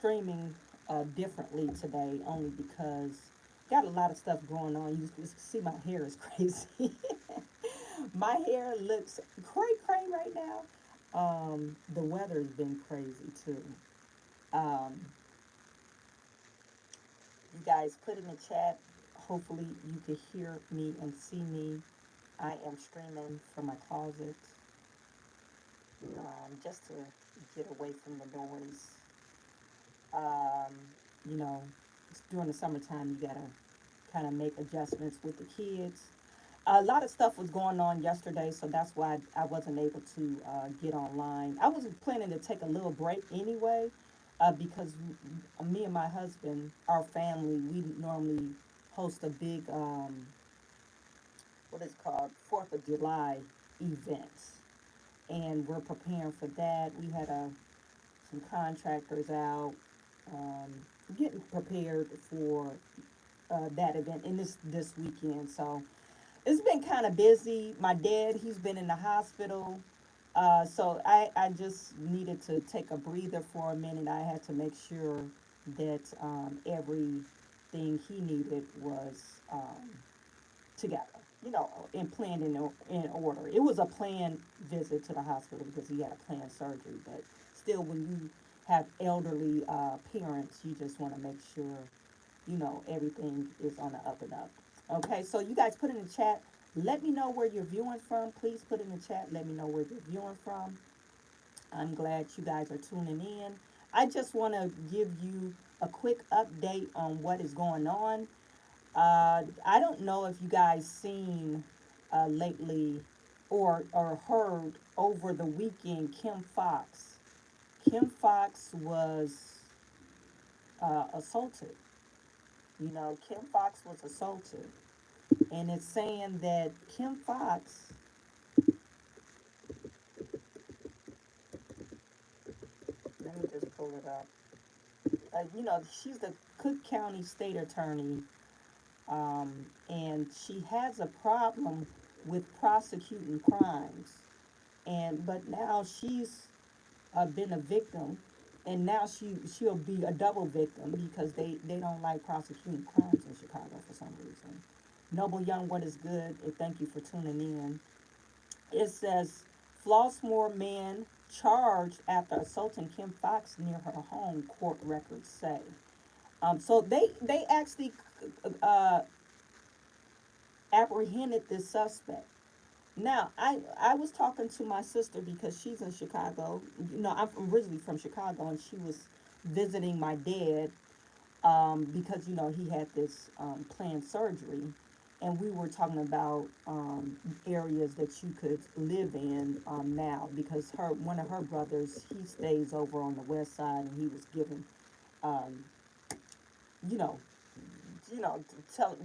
streaming differently today only because got a lot of stuff going on. You can see my hair is crazy. My hair looks cray right now. The weather's been crazy too. Um, you guys put in the chat. Hopefully you can hear me and see me. I am streaming from my closet just to get away from the noise. Um, you know, during the summertime, you gotta kind of make adjustments with the kids. A lot of stuff was going on yesterday, so that's why I wasn't able to get online. I was planning to take a little break anyway, because me and my husband, our family, we normally host a big, what is it called, 4th of July event. And we're preparing for that. We had some contractors out um, getting prepared for that event and this weekend. So it's been kind of busy. My dad, he's been in the hospital. So I just needed to take a breather for a minute. I had to make sure that everything he needed was together, and planned in order. It was a planned visit to the hospital because he had a planned surgery, but still, when you have elderly parents, you just want to make sure, everything is on the up and up. Okay, so you guys put in the chat. Let me know where you're viewing from. Please put in the chat. Let me know where you're viewing from. I'm glad you guys are tuning in. I just want to give you a quick update on what is going on. I don't know if you guys seen lately or heard over the weekend Kim Fox. Kim Fox was assaulted. Kim Fox was assaulted, and it's saying that Kim Fox. Let me just pull it up. She's the Cook County State Attorney, and she has a problem with prosecuting crimes. But now she's been a victim, and now she'll be a double victim because they don't like prosecuting crimes in Chicago for some reason. Noble Young, what is good? And thank you for tuning in. It says Flossmoor man charged after assaulting Kim Fox near her home. Court records say. So they actually uh, apprehended this suspect. Now, I was talking to my sister because she's in Chicago. I'm originally from Chicago, and she was visiting my dad because, he had this planned surgery. And we were talking about areas that you could live in now because one of her brothers, he stays over on the west side, and he was giving, um, you know,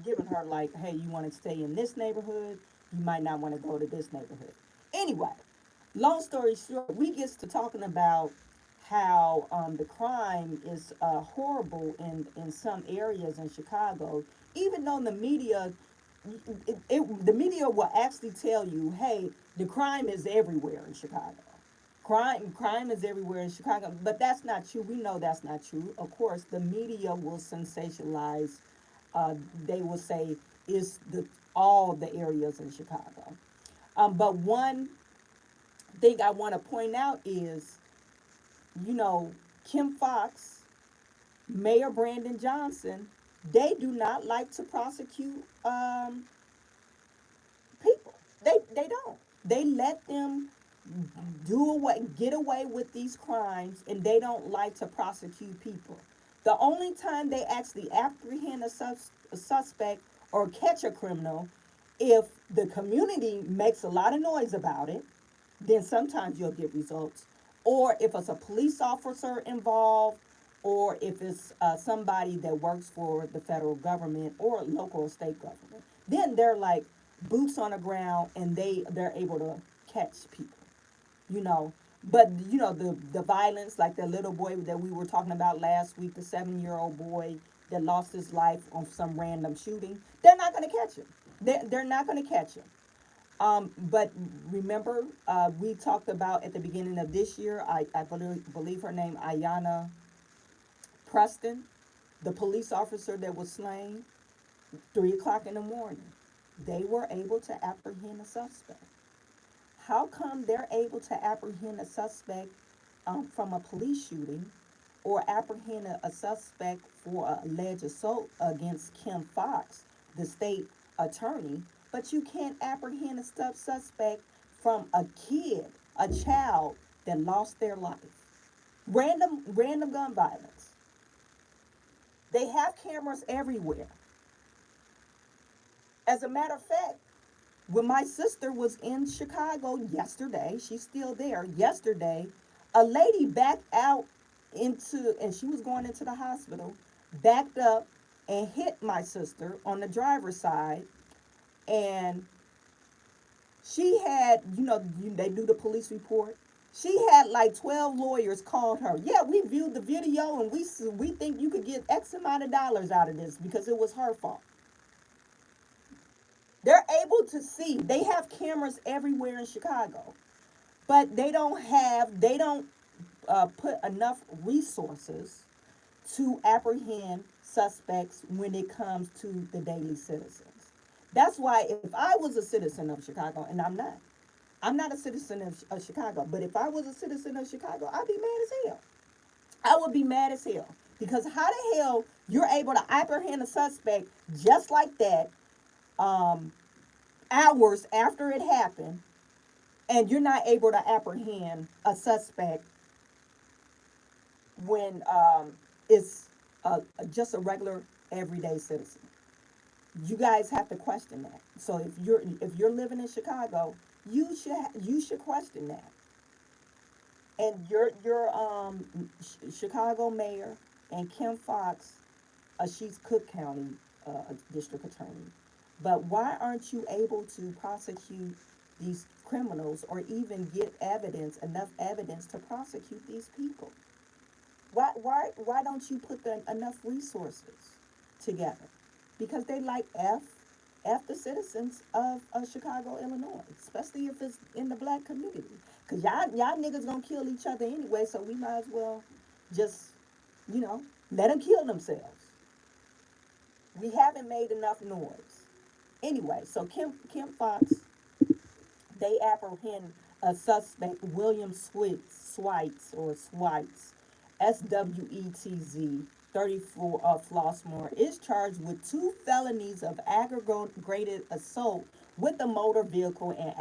giving her like, hey, you want to stay in this neighborhood, you might not want to go to this neighborhood. Anyway, long story short, we get to talking about how the crime is horrible in some areas in Chicago, even though the media will actually tell you, hey, the crime is everywhere in Chicago. Crime is everywhere in Chicago, but that's not true. We know that's not true. Of course, the media will sensationalize. They will say it's all the areas in Chicago. But one thing I want to point out is, you know, Kim Fox, Mayor Brandon Johnson, they do not like to prosecute people. They don't. They let them get away with these crimes, and they don't like to prosecute people. The only time they actually apprehend a suspect or catch a criminal, if the community makes a lot of noise about it, then sometimes you'll get results. Or if it's a police officer involved, or if it's somebody that works for the federal government or local or state government, then they're like boots on the ground, and they're able to catch people, you know. But the violence, like the little boy that we were talking about last week, the 7-year-old boy that lost his life on some random shooting, they're not going to catch him. They're not going to catch him. But remember, we talked about at the beginning of this year, I believe her name, Ayana Preston, the police officer that was slain, 3 o'clock in the morning, they were able to apprehend a suspect. How come they're able to apprehend a suspect from a police shooting, or apprehend a suspect for an alleged assault against Kim Fox, the state attorney, but you can't apprehend a suspect from a kid, a child that lost their life? Random gun violence. They have cameras everywhere. As a matter of fact, when my sister was in Chicago yesterday, she's still there. Yesterday, a lady backed out and she was going into the hospital, backed up and hit my sister on the driver's side. And she had, they do the police report. She had like 12 lawyers called her. Yeah, we viewed the video and we think you could get X amount of dollars out of this because it was her fault. They're able to see. They have cameras everywhere in Chicago, but they don't put enough resources to apprehend suspects when it comes to the daily citizens. That's why if I was a citizen of Chicago, and I'm not a citizen of Chicago, but if I was a citizen of Chicago, I'd be mad as hell. I would be mad as hell because how the hell you're able to apprehend a suspect just like that, hours after it happened, and you're not able to apprehend a suspect when it's just a regular everyday citizen? You guys have to question that. So if you're living in Chicago, you should question that. And your Chicago mayor and Kim Fox, she's Cook County district attorney. But why aren't you able to prosecute these criminals or even get enough evidence to prosecute these people? Why don't you put enough resources together? Because they like F the citizens of Chicago, Illinois, especially if it's in the black community. Because y'all niggas gonna kill each other anyway, so we might as well just, let them kill themselves. We haven't made enough noise. Anyway, so Kim Fox, they apprehend a suspect, William Switz, SWETZ, 34 of Flossmoor, is charged with 2 felonies of aggravated assault with a motor vehicle and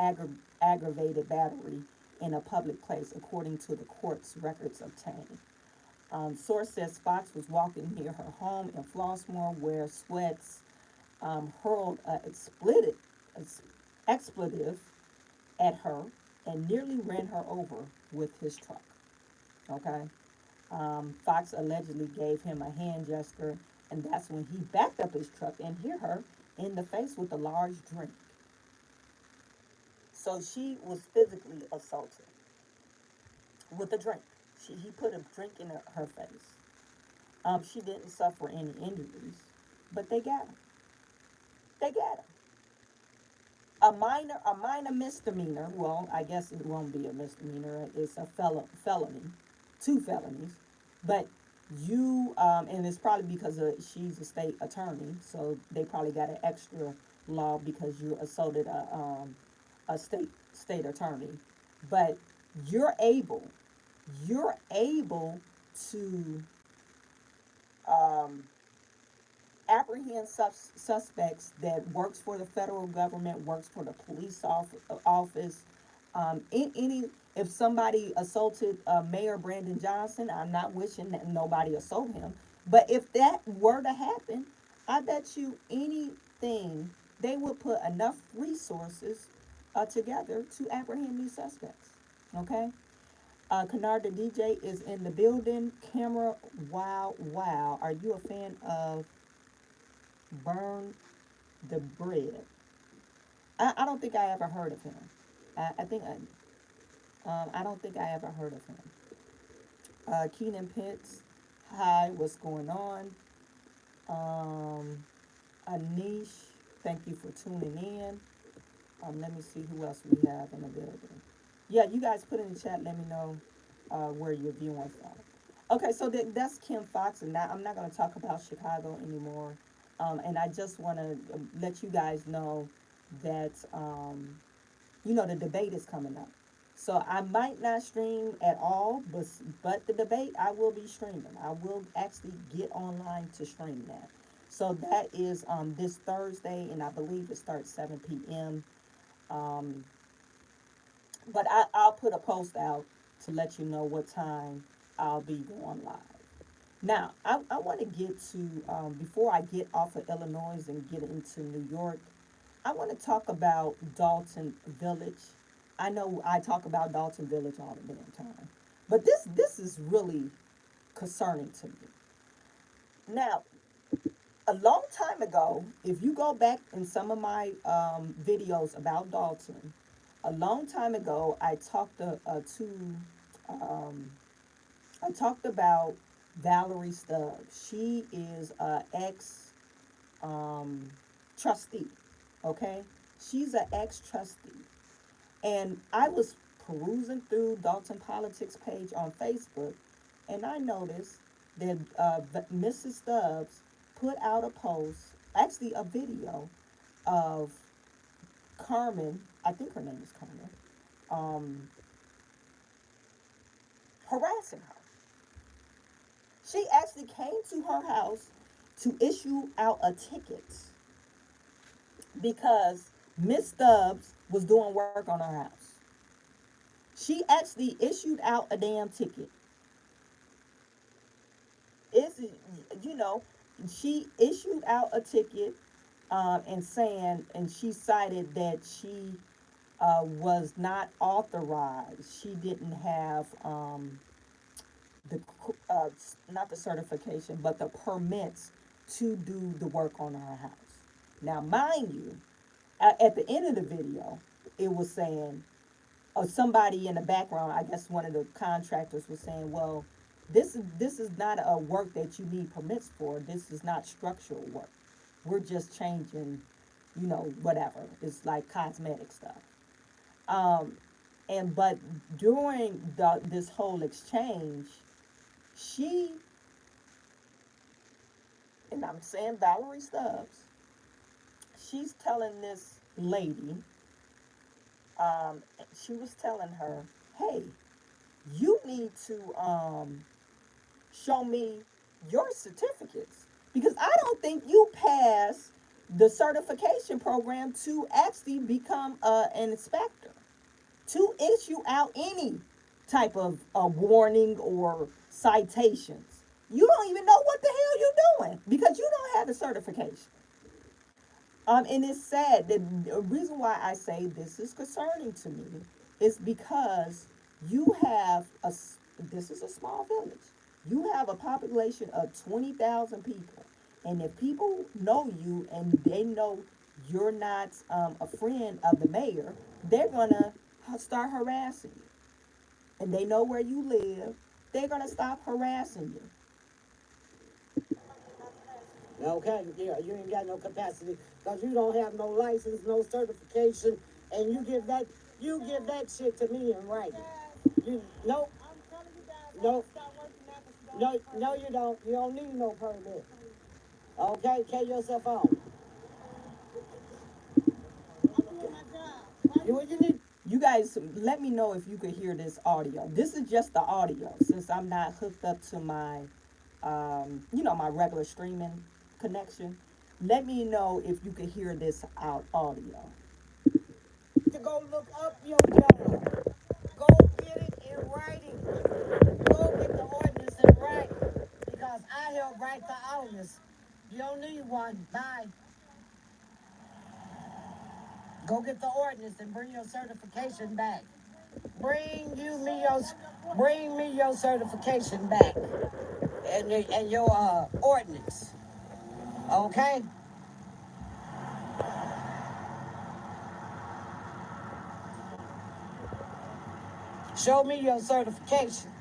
aggravated battery in a public place, according to the court's records obtained. Source says Fox was walking near her home in Flossmoor where Sweats hurled an expletive at her and nearly ran her over with his truck. Okay? Fox allegedly gave him a hand gesture, and that's when he backed up his truck and hit her in the face with a large drink. So she was physically assaulted with a drink. He put a drink in her face. She didn't suffer any injuries, but they got her. They got her. A minor misdemeanor. Well, I guess it won't be a misdemeanor. It's a felony, 2 felonies. But and it's probably because she's a state attorney, so they probably got an extra law because you assaulted a state attorney. But you're able to apprehend suspects that works for the federal government, works for the police office. If somebody assaulted Mayor Brandon Johnson, I'm not wishing that nobody assault him. But if that were to happen, I bet you anything they would put enough resources together to apprehend these suspects. Okay? Kennard the DJ is in the building. Camera, wow. Are you a fan of Burn the Bread? I don't think I ever heard of him. I don't think I ever heard of him. Keenan Pitts, hi, what's going on? Anish, thank you for tuning in. Let me see who else we have in the building. Yeah, you guys put in the chat, let me know where you're viewing from. Okay, so that's Kim Fox, and now I'm not going to talk about Chicago anymore. And I just want to let you guys know that the debate is coming up. So I might not stream at all, but the debate I will be streaming. I will actually get online to stream that. So that is this Thursday, and I believe it starts 7 p.m. Um, but I'll put a post out to let you know what time I'll be going live. Now, I want to get to, before I get off of Illinois and get into New York, I want to talk about Dalton Village. I know I talk about Dalton Village all the damn time, but this is really concerning to me. Now, a long time ago, if you go back in some of my videos about Dalton, a long time ago, um, I talked about Valerie Stubbs. She is a ex um, trustee. Okay, she's an ex trustee, and I was perusing through Dalton Politics page on Facebook, and I noticed that Mrs. Stubbs put out a post, actually a video of Carmen. I think her name is Carmen. Um, Harassing her. She actually came to her house to issue out a ticket because Miss Stubbs was doing work on her house. She actually issued out a damn ticket. It's, you know, she issued out a ticket and she cited that she was not authorized. She didn't have the not the certification, but the permits to do the work on her house. Now, mind you, at the end of the video, it was saying, or somebody in the background, I guess one of the contractors was saying, well, this is not a work that you need permits for. This is not structural work. We're just changing, whatever. It's like cosmetic stuff. Um, but during this whole exchange, she, and I'm saying Valerie Stubbs, she's telling this lady, she was telling her, hey, you need to show me your certificates because I don't think you passed the certification program to actually become an inspector, to issue out any type of warning or citations. You don't even know what the hell you're doing because you don't have the certification. And it's sad. The reason why I say this is concerning to me is because you have this is a small village. You have a population of 20,000 people. And if people know you and they know you're not a friend of the mayor, they're going to start harassing you. And they know where you live, they're going to stop harassing you. Okay, yeah, you ain't got no capacity because you don't have no license, no certification, and you give that shit to me in writing. You nope, nope, no, you don't. You don't need no permit. Okay, carry yourself on. You what you need? You guys, let me know if you could hear this audio. This is just the audio since I'm not hooked up to my regular streaming connection. Let me know if you could hear this out audio. To go look up your job. Go get it in writing. Go get the ordinance in writing because I help write the ordinance. You don't need one. Bye. Go get the ordinance and bring your certification back. Bring you me your bring me your certification back and your ordinance. Okay? Show me your certification.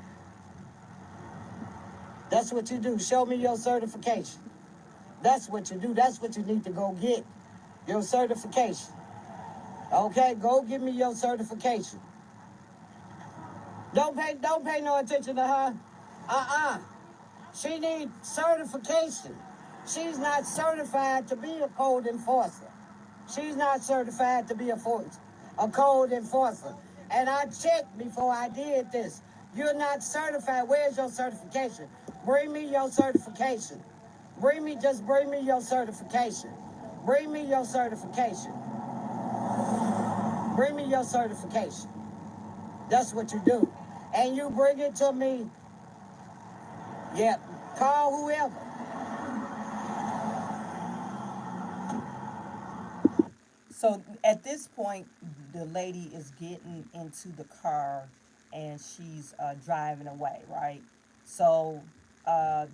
That's what you do. Show me your certification. That's what you do. That's what you need to go get. Your certification. Okay? Go give me your certification. Don't pay no attention to her. Uh-uh. She needs certification. She's not certified to be a code enforcer. She's not certified to be a code enforcer. And I checked before I did this. You're not certified. Where's your certification? Bring me your certification. Bring me your certification. Bring me your certification. Bring me your certification. That's what you do. And you bring it to me. Yep. Call whoever. So at this point, the lady is getting into the car and she's driving away, right? So uh,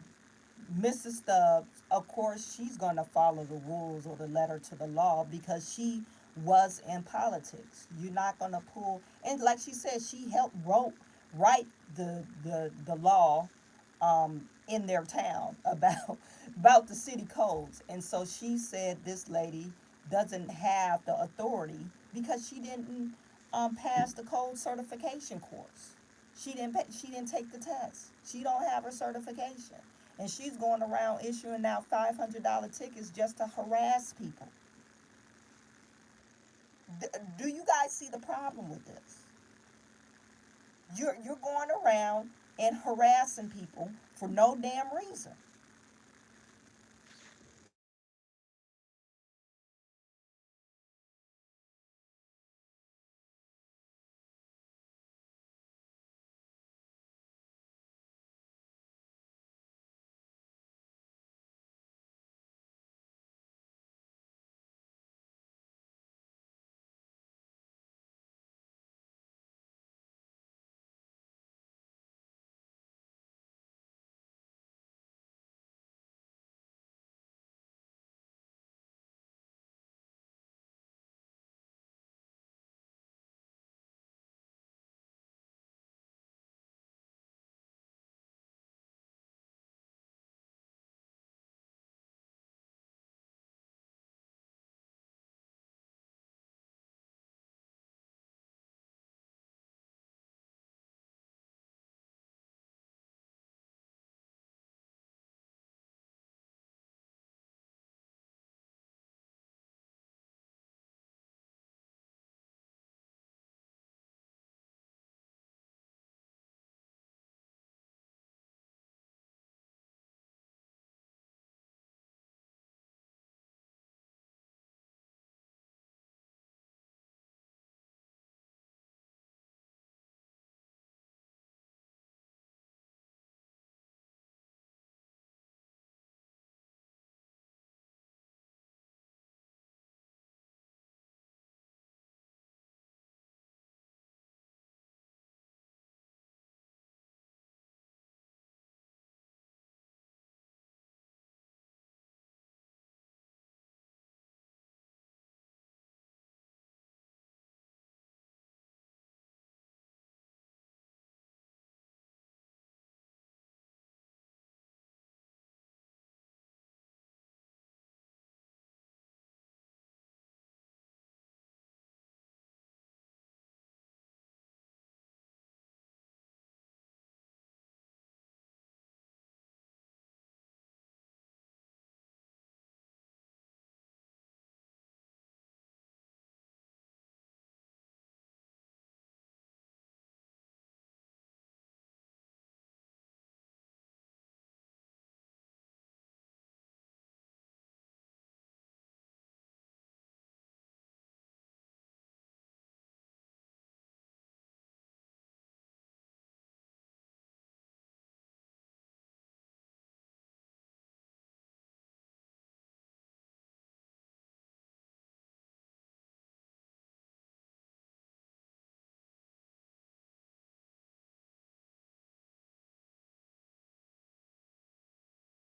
Mrs. Stubbs, of course, she's going to follow the rules or the letter to the law because she was in politics. You're not going to pull, and like she said, she helped write the law in their town about about the city codes. And so she said this lady doesn't have the authority because she didn't pass the code certification course. She didn't take the test. She don't have her certification. And she's going around issuing out $500 tickets just to harass people. Do you guys see the problem with this? You're going around and harassing people for no damn reason.